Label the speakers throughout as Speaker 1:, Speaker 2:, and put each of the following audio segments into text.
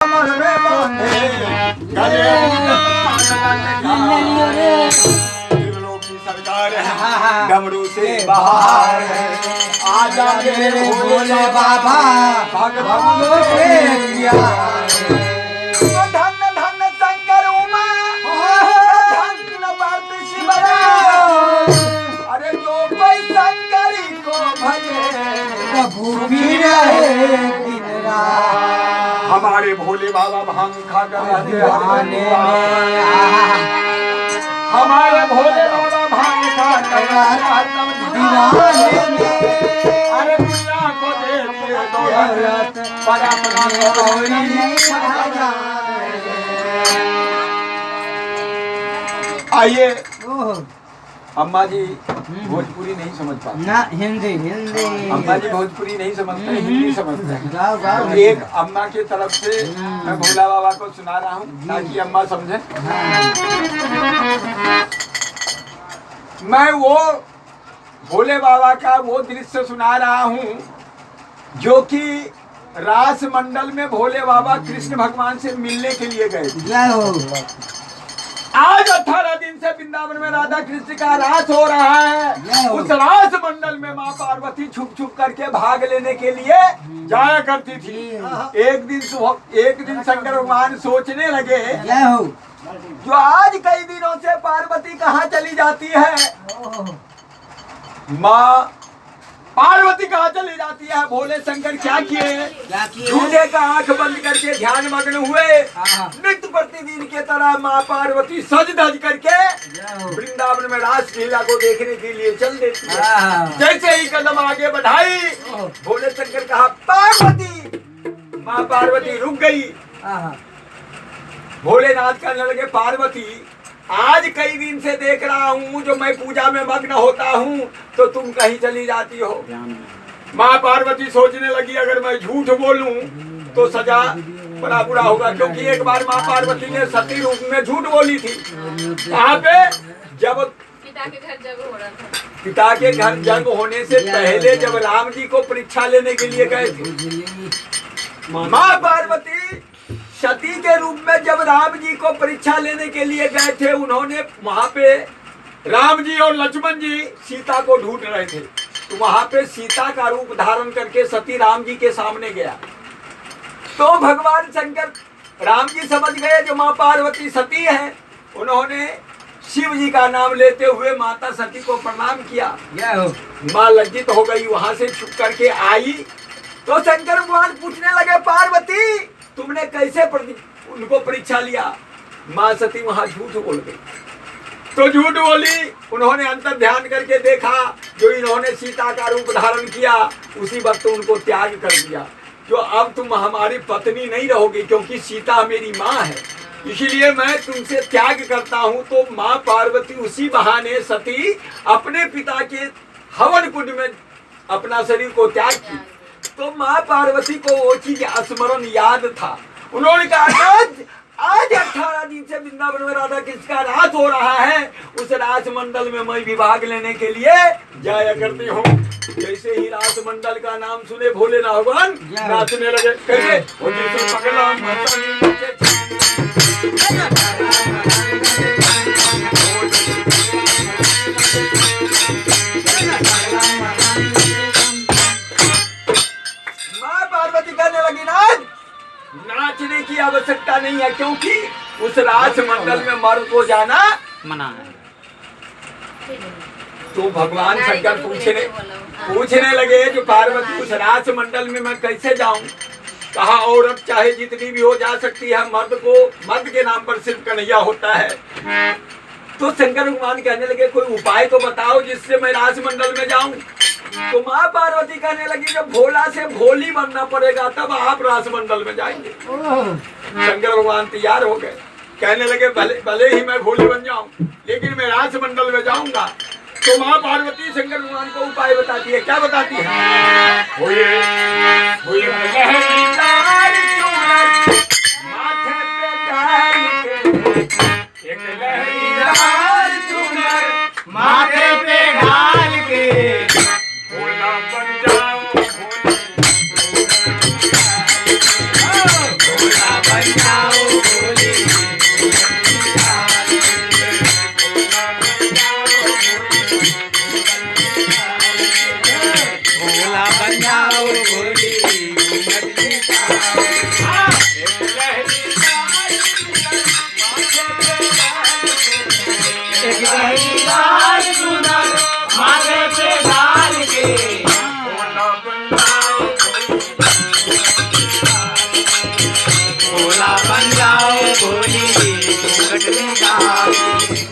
Speaker 1: कमर में बांधे गले दिलों की सरकार है डमरू से बाहर है आजा मेरे भोले बाबा भगवान के प्यार धन धन शंकर उमा धन पार्थ शिवराम अरे जो कोई शंकरी को भजे प्रभु भी रहे दिन रात हमारे भोले बाबा भांग खाकर दीवाने हमारे भोले बाबा भांग खाकर दीवाने अरे दुनिया को देते दौलत आइए अम्मा जी भोजपुरी नहीं समझ पाते
Speaker 2: ना हिंदी
Speaker 1: अम्मा जी भोजपुरी नहीं समझते हिंदी समझते हैं
Speaker 2: गाओ गाओ
Speaker 1: तो एक अम्मा की तरफ से मैं भोला बाबा को सुना रहा हूँ ताकि अम्मा समझे मैं वो भोले बाबा का वो दृश्य सुना रहा हूँ जो कि रास मंडल में भोले बाबा कृष्ण भगवान से मिलने के लिए गए
Speaker 2: जय हो
Speaker 1: आज 18 दिन से वृंदावन में राधा कृष्ण का रास हो रहा है उस रास मंडल में माँ पार्वती छुप छुप करके भाग लेने के लिए जाया करती थी एक दिन शंकर भगवान सोचने लगे
Speaker 2: जय हो
Speaker 1: जो आज कई दिनों से पार्वती कहाँ चली जाती है माँ पार्वती कहाँ चली जाती है भोले शंकर क्या किए झूठे का आंख बंद करके ध्यान मग्न हुए नित्य प्रतिदिन के तरह माँ पार्वती सज धज करके वृंदावन में रास लीला को देखने के लिए चल देती है जैसे ही कदम आगे बढ़ाई भोले शंकर कहा पार्वती माँ पार्वती रुक गई भोलेनाथ कहने लगे पार्वती आज कई दिन से देख रहा हूँ जो मैं पूजा में मग्न होता हूँ तो तुम कहीं चली जाती हो माँ पार्वती सोचने लगी अगर मैं झूठ बोलूं तो सजा बड़ा बुरा होगा क्योंकि एक बार माँ पार्वती ने सती रूप में झूठ बोली थी वहाँ पे जब
Speaker 3: पिता के घर जग हो रहा था
Speaker 1: पिता के घर जग होने से पहले जब राम जी को परीक्षा लेने के लिए गए थे माँ पार्वती सती के रूप में जब राम जी को परीक्षा लेने के लिए गए थे उन्होंने वहां पे राम जी और लक्ष्मण जी सीता को ढूंढ रहे थे तो वहां पे सीता का रूप धारण करके सती राम जी के सामने गया तो भगवान शंकर राम जी समझ गए जो माँ पार्वती सती है उन्होंने शिव जी का नाम लेते हुए माता सती को प्रणाम किया माँ लज्जित हो गई वहां से छुप करके आई तो शंकर भगवान पूछने लगे पार्वती तुमने कैसे उनको परीक्षा लिया माँ सती वहां झूठ बोल गई तो झूठ बोली उन्होंने अंतर ध्यान करके देखा जो इन्होंने सीता का रूप धारण किया उसी वक्त उनको त्याग कर दिया जो अब तुम हमारी पत्नी नहीं रहोगी क्योंकि सीता मेरी माँ है इसीलिए मैं तुमसे त्याग करता हूँ तो माँ पार्वती उसी बहाने सती अपने पिता के हवन कुंड में अपना शरीर को त्याग की तो माँ पार्वती को वो चीज स्मरण याद था उन्होंने कहा आज 18 दिन से वृंदावन में राधा कृष्ण का रास हो रहा है उस रास मंडल में मैं भी भाग लेने के लिए जाया करती हूँ जैसे ही रास मंडल का नाम सुने भोले भगवान नाचने लगे कैसे माँ पार्वती कहने लगी नाचने की आवश्यकता नहीं है क्योंकि उस रास मंडल में मर्द को जाना
Speaker 2: मना है
Speaker 1: तो भगवान शंकर पूछने लगे जो पार्वती उस रास मंडल में मैं कैसे जाऊं कहा औरत चाहे जितनी भी हो जा सकती है मर्द के नाम पर सिर्फ कन्हैया होता है तो शंकर भगवान कहने लगे कोई उपाय तो बताओ जिससे मैं रास मंडल में जाऊं तो माँ पार्वती कहने लगी जब भोला से भोली बनना पड़ेगा तब आप रास मंडल में जाएंगे शंकर भगवान तैयार हो गए कहने लगे भले ही मैं भोली बन जाऊं लेकिन मैं रास मंडल में जाऊंगा तो माँ पार्वती शंकर भगवान को उपाय बताती है क्या बताती है माथे पे डाल के एक लहरीदार चुनर माथे पे डाल के भोला बन जाओ भोला बन जाओ भोली भोला बन जाओ भोली एक लहरीदार सुंदर माथे पे डाल के भोला बन जाओ भोली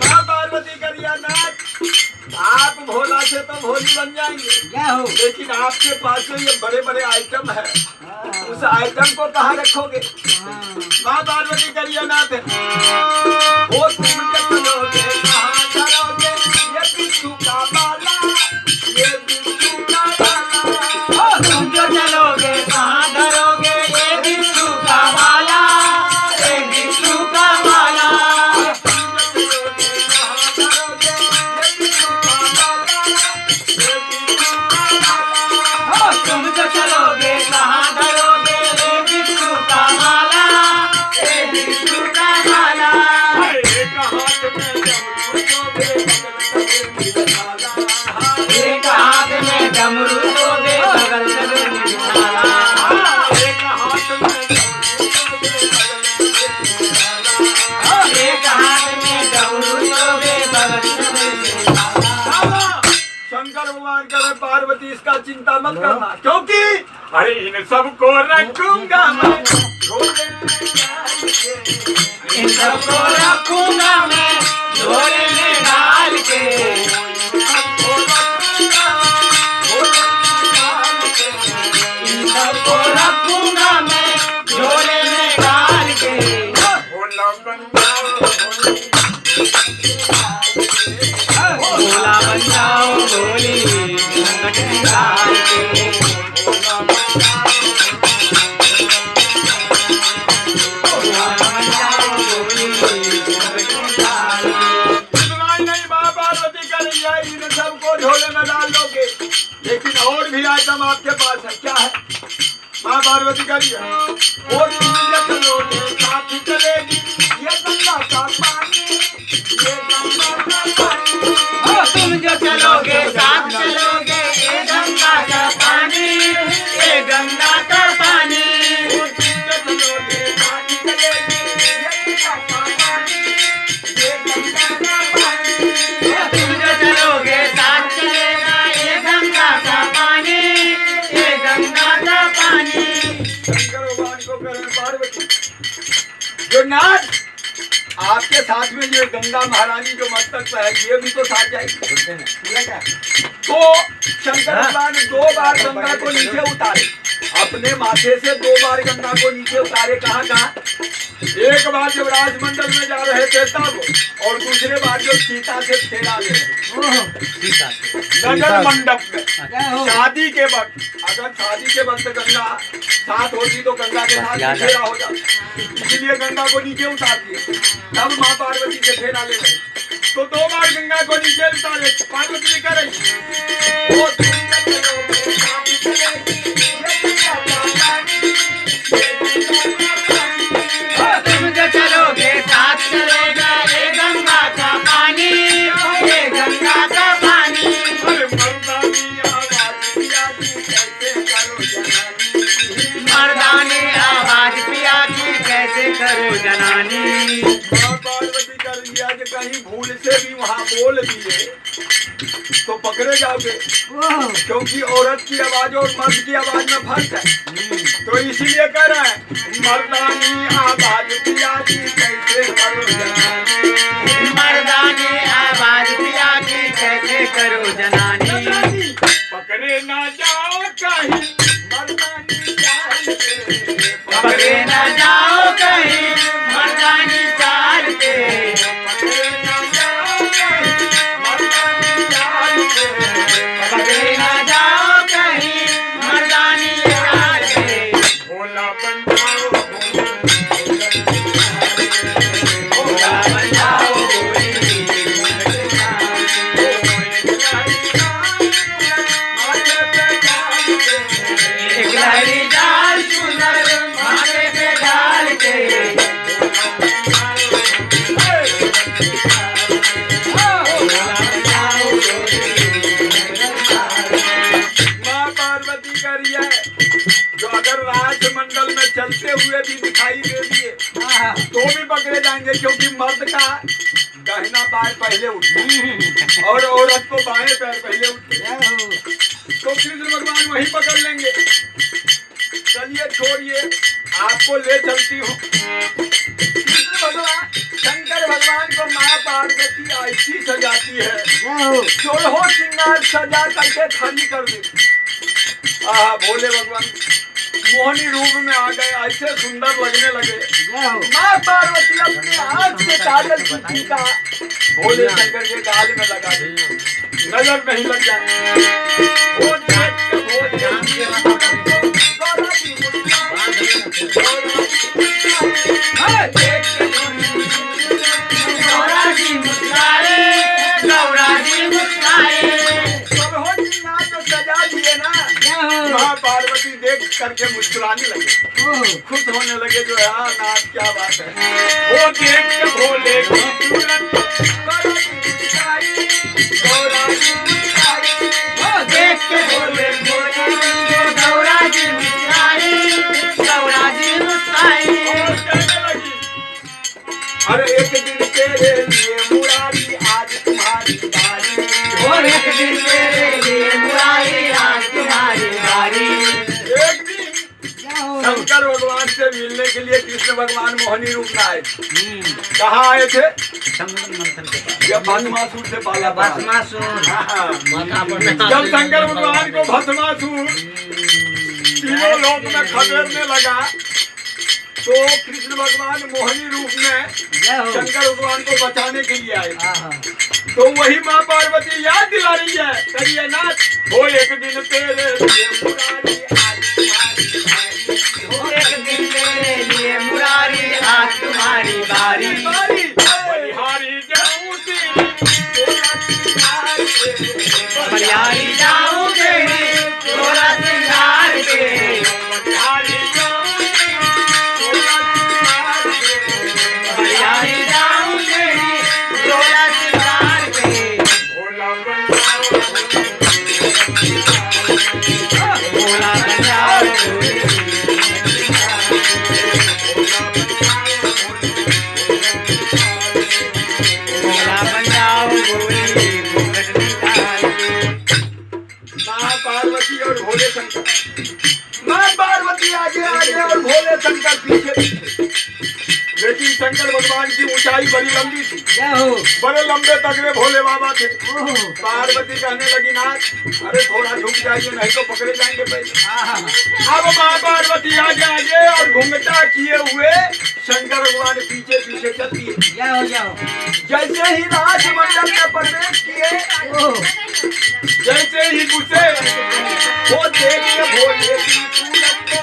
Speaker 1: माँ पार्वती करिया नाथ आप भोला से तो भोली बन जाएंगे
Speaker 2: क्या हो
Speaker 1: लेकिन आपके पास तो ये बड़े बड़े आइटम है उस आइटम को कहाँ रखोगे माँ पार्वती करिया नाथ वो तुम चलोगे कहाँ करोगे ये बिच्छू का माला ये बिच्छू का माला तुम जो चलोगे कहाँ धरोगे ये बिच्छू का माला ये बिच्छू का माला तुम जो चलोगे कहाँ धरोगे ये बिच्छू का माला ये बिच्छू का माला एक हाथ में डमरू दोगे बगल में मिठाला एक हाथ में डमरू दोगे बगल में मिठाला शंकर भगवान करे पार्वती इसका चिंता मत करना क्योंकि अरे इन सबको रखूंगा मैं इन सबको रखूंगा मैं झोले में डाल के इन सबको रखूंगा मैं झोले में डाल के भोला बन जाओ भोली घूंघट निकाल के सबको झोले में डाल दोगे लेकिन और भी आइटम आपके पास है क्या है माँ पार्वती करिए और चलोगे साथ चलेगी ये गंगा का पानी ये गंगा का पानी तुम जो चलोगे साथ चलोगे ये गंगा का पानी ये गंगा का पानी तुम जो चलोगे साथ चलेगी ये गंगा का पानी ये गंगा का पानी तुम जो चलोगे साथ चलेगा ये गंगा का पानी ये गंगा का पानी शंकर भगवान को करें पार्वती जो नाथ आपके साथ में ये गंगा महारानी जो मस्तक पे है ये भी तो साथ जाएगी तो शंकर भगवान 2 बार गंगा को नीचे उतारे अपने माथे से 2 बार गंगा को नीचे उतारे कहाँ एक बार जब राजमंडल में जा रहे थे तब और दूसरे बार जब सीता से फेरा ले नगर मंडप में शादी के वक्त अगर शादी के वक्त गंगा साथ होती तो गंगा के साथ फेरा हो जाता इसलिए गंगा को नीचे उतार दिए तब माँ पार्वती से फेरा ले गए तो 2 बार गंगा को नीचे उतारे पार्वती कह रही तुम जो चलोगे साथ चलेगा ये गंगा का पानी ये गंगा का पानी मर्दानी आवाज पिया की कैसे करो जनानी माँ पार्वती कर लिया कि कहीं भूल से भी वहाँ बोल दिए तो पकड़े जाओगे क्योंकि औरत की आवाज और मर्द की आवाज में फर्क है तो इसीलिए कह रहा है मर्दानी आवाज पिया की कैसे करो जनानी मर्दानी आवाज पिया की कैसे करो जनानी पकड़े ना जाओ कहीं मर्दानी चाल के पकड़े ना जाओ कहीं मर्दानी चाल के पकड़े ना जाओ कहीं मर्दानी चाल के पकड़े ना जाओ कहीं मर्दानी चाल के भोला बन जाओ भोला बन जाओ दिखाई दे दिए तो भी पकड़े जाएंगे, क्योंकि मर्द का दाहिना पैर पहले उठता और औरत को बाएं पैर पहले उठते, तो कृष्ण भगवान वही पकड़ लेंगे। चलिए छोड़िए, आपको ले चलती हूँ। कृष्ण भगवान शंकर भगवान को माँ पार्वती ऐसी सजाती है, चोरहो श्रृंगार सजा करके खाली कर देती। भोले भगवान मोहनी रूप में आ गए, ऐसे सुंदर लगने लगे। माँ पार्वती अपने हाथ से काजल की टीका भोले शंकर के गाल में लगा दी, नजर नहीं लग जाए। वो देख के पार्वती देख करके मुस्कुराने लगे, खुश होने लगे, जो यार नाथ क्या बात है। वो देख के भोले की सूरत देख के भोले अरे एक दिन तेरे लिए मुरारी आज तुम्हारी बारी, और एक दिन तेरे लिए मुरारी आज तुम्हारी बारी। एक दिन शंकर भगवान से मिलने के लिए कृष्ण भगवान मोहनी रूप में आए। कहाँ आए थे? जब भस्मासुर से पाला जब शंकर भगवान को भस्मासुर तीनों लोक में खदेड़ने लगा, तो कृष्ण भगवान मोहनी रूप में शंकर भगवान को बचाने के लिए आए। तो वही माँ पार्वती याद दिला रही है, करिए नाथ, वो एक दिन तेरे लिए मुरारी आज तुम्हारी बारी, वो एक दिन तेरे लिए मुरारी आज तुम्हारी बारी, बलिहारी जाऊं तेरी बलिहारी जाऊं तेरी तोरा सिंगार के, बलिहारी पार्वती और भोले शंकर, माँ पार्वती आगे आगे और भोले शंकर पीछे पीछे। लेकिन शंकर भगवान की ऊंचाई बड़ी लंबी थी, बड़े लंबे तगड़े भोले बाबा थे। पार्वती कहने लगी नाथ, अरे थोड़ा झुक जाइए नहीं तो पकड़े जाएंगे पहले। अब माँ पार्वती आगे आगे और घुंघटा किए हुए शंकर भगवान पीछे पीछे चलती है। जैसे ही राजमंडल में प्रवेश किए, जैसे ही घुसे, वो देख के भोले की सूरत को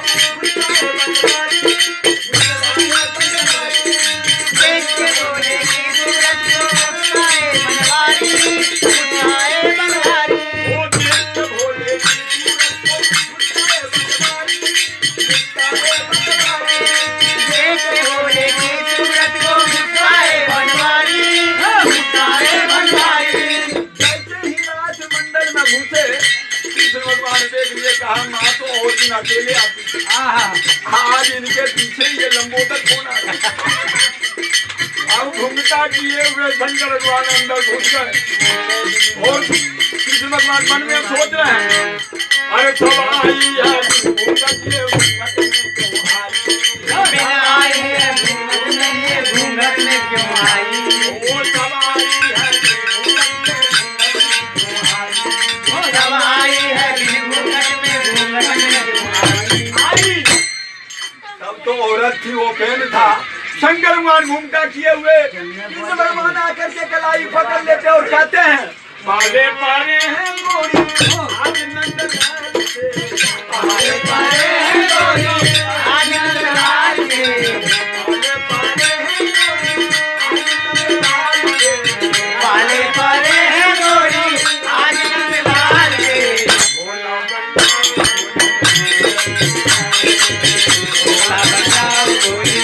Speaker 1: देख के भोले की सूरत को बनवारी, बनवारी, वो देख के भोले की सूरत को देख के भोले की सूरत को बनवारी, बनवारी। जैसे ही राजमंडल में घुसे, कृष्ण भगवान देख लिए, कहा माँ तो और दिन अकेले आती, आज इनके पीछे ये लंबोदर कौन आ रहा है। अब घुंघटा किए हुए शंकर भगवान अंदर घुस गए और कृष्ण भगवान मन में सोच रहे हैं, अरे सब आई है घूंघट में क्यों आई है, घूंघट में क्यों आई, वो सब आई है सब आई है घूंघट में आई। तब तो औरत थी, वो पेन था। शंकर भगवान घूमता किए हुए कृष्ण भगवान आकर के कलाई पकड़ लेते और कहते हैं, पाले पारे हैं गोरी आज नंदलाल से, पाले पारे हैं गोरी आज नंदलाल से, पाले पारे हैं गोरी आज नंदलाल से, पाले पारे हैं गोरी आज नंदलाल से। भोला बचाओ गोरी,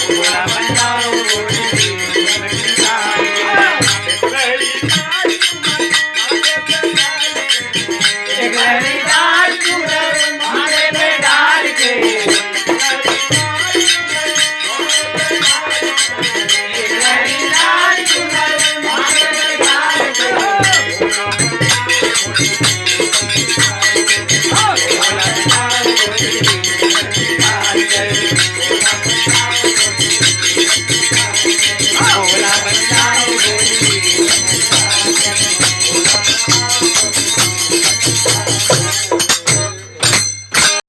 Speaker 1: भोला बचाओ गोरी,